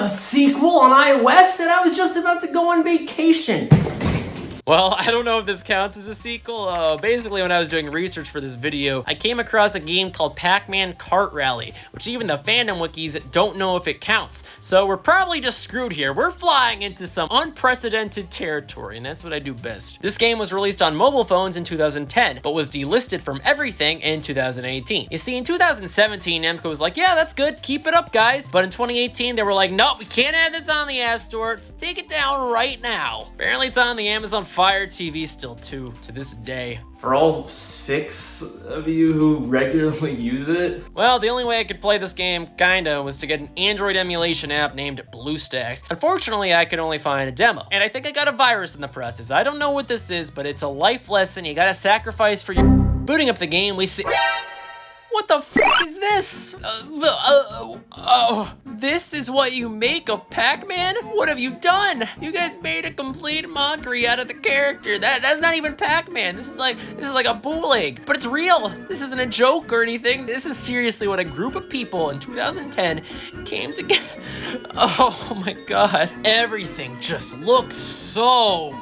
a sequel on iOS and I was just about to go on vacation. Well, I don't know if this counts as a sequel. Basically, when I was doing research for this video, I came across a game called Pac-Man Kart Rally, which even the fandom wikis don't know if it counts. So we're probably just screwed here. We're flying into some unprecedented territory, and that's what I do best. This game was released on mobile phones in 2010, but was delisted from everything in 2018. You see, in 2017, Namco was like, yeah, that's good, keep it up, guys. But in 2018, they were like, nope, we can't have this on the App Store. Take it down right now. Apparently, it's on the Amazon Fire TV still too, to this day. For all 6 of you who regularly use it? Well, the only way I could play this game, kinda, was to get an Android emulation app named BlueStacks. Unfortunately, I could only find a demo, and I think I got a virus in the process. I don't know what this is, but it's a life lesson you gotta sacrifice for your... Booting up the game, we see... What the fuck is this? This is what you make of Pac-Man? What have you done? You guys made a complete mockery out of the character. That's not even Pac-Man. This is like a bootleg, but it's real. This isn't a joke or anything. This is seriously what a group of people in 2010 came together. Oh my God. Everything just looks so...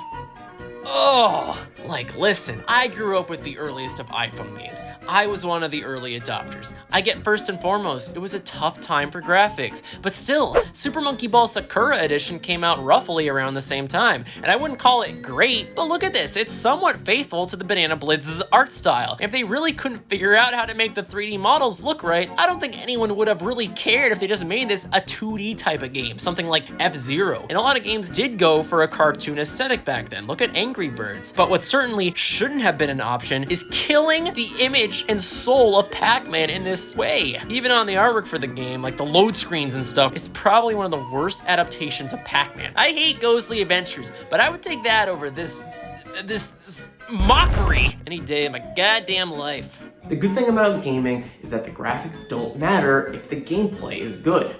Oh, like listen, I grew up with the earliest of iPhone games. I was one of the early adopters. I get first and foremost, it was a tough time for graphics, but still, Super Monkey Ball Sakura Edition came out roughly around the same time, and I wouldn't call it great, but look at this, it's somewhat faithful to the Banana Blitz's art style. If they really couldn't figure out how to make the 3D models look right, I don't think anyone would have really cared if they just made this a 2D type of game, something like F-Zero. And a lot of games did go for a cartoon aesthetic back then. Look at Angry Birds. But what certainly shouldn't have been an option is killing the image and soul of Pac-Man in this way. Even on the artwork for the game, like the load screens and stuff, it's probably one of the worst adaptations of Pac-Man. I hate Ghostly Adventures, but I would take that over this mockery any day of my goddamn life. The good thing about gaming is that the graphics don't matter if the gameplay is good.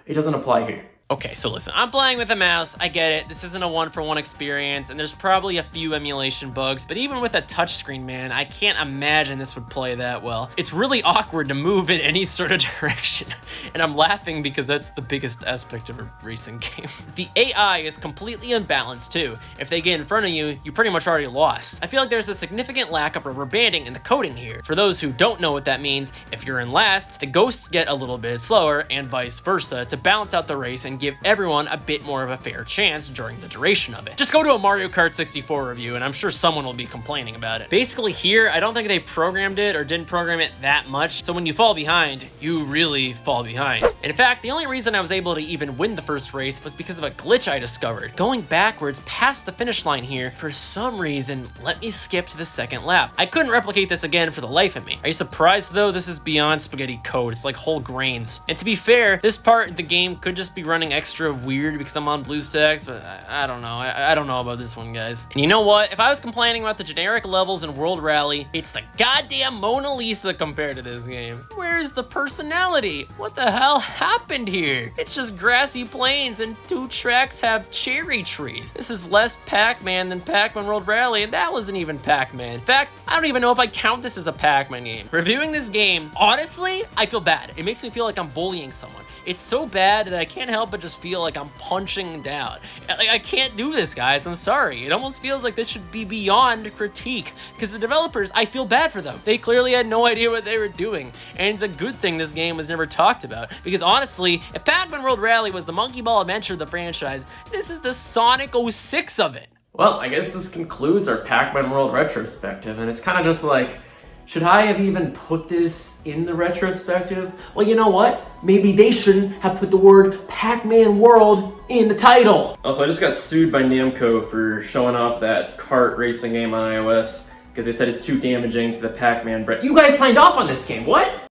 It doesn't apply here. Okay, so listen, I'm playing with a mouse, I get it, this isn't a one-for-one experience, and there's probably a few emulation bugs, but even with a touchscreen, man, I can't imagine this would play that well. It's really awkward to move in any sort of direction, and I'm laughing because that's the biggest aspect of a racing game. The AI is completely unbalanced too. If they get in front of you, you pretty much already lost. I feel like there's a significant lack of rubber banding in the coding here. For those who don't know what that means, if you're in last, the ghosts get a little bit slower, and vice versa, to balance out the race and give everyone a bit more of a fair chance during the duration of it. Just go to a Mario Kart 64 review and I'm sure someone will be complaining about it. Basically here, I don't think they programmed it or didn't program it that much, so when you fall behind, you really fall behind. In fact, the only reason I was able to even win the first race was because of a glitch I discovered. Going backwards past the finish line here, for some reason, let me skip to the second lap. I couldn't replicate this again for the life of me. Are you surprised though? This is beyond spaghetti code. It's like whole grains. And to be fair, this part of the game could just be running extra weird because I'm on BlueStacks, but I don't know. I don't know about this one, guys. And you know what? If I was complaining about the generic levels in World Rally, it's the goddamn Mona Lisa compared to this game. Where's the personality? What the hell happened here? It's just grassy plains and 2 tracks have cherry trees. This is less Pac-Man than Pac-Man World Rally, and that wasn't even Pac-Man. In fact, I don't even know if I count this as a Pac-Man game. Reviewing this game, honestly, I feel bad. It makes me feel like I'm bullying someone. It's so bad that I can't help but just feel like I'm punching down. I can't do this, guys. I'm sorry. It almost feels like this should be beyond critique, because the developers, I feel bad for them. They clearly had no idea what they were doing, and it's a good thing this game was never talked about, because honestly, if Pac-Man World Rally was the Monkey Ball Adventure of the franchise, this is the Sonic 06 of it. Well, I guess this concludes our Pac-Man World retrospective, and it's kind of just like, should I have even put this in the retrospective? Well, you know what? Maybe they shouldn't have put the word Pac-Man World in the title. Also, I just got sued by Namco for showing off that kart racing game on iOS because they said it's too damaging to the Pac-Man brand. You guys signed off on this game, what?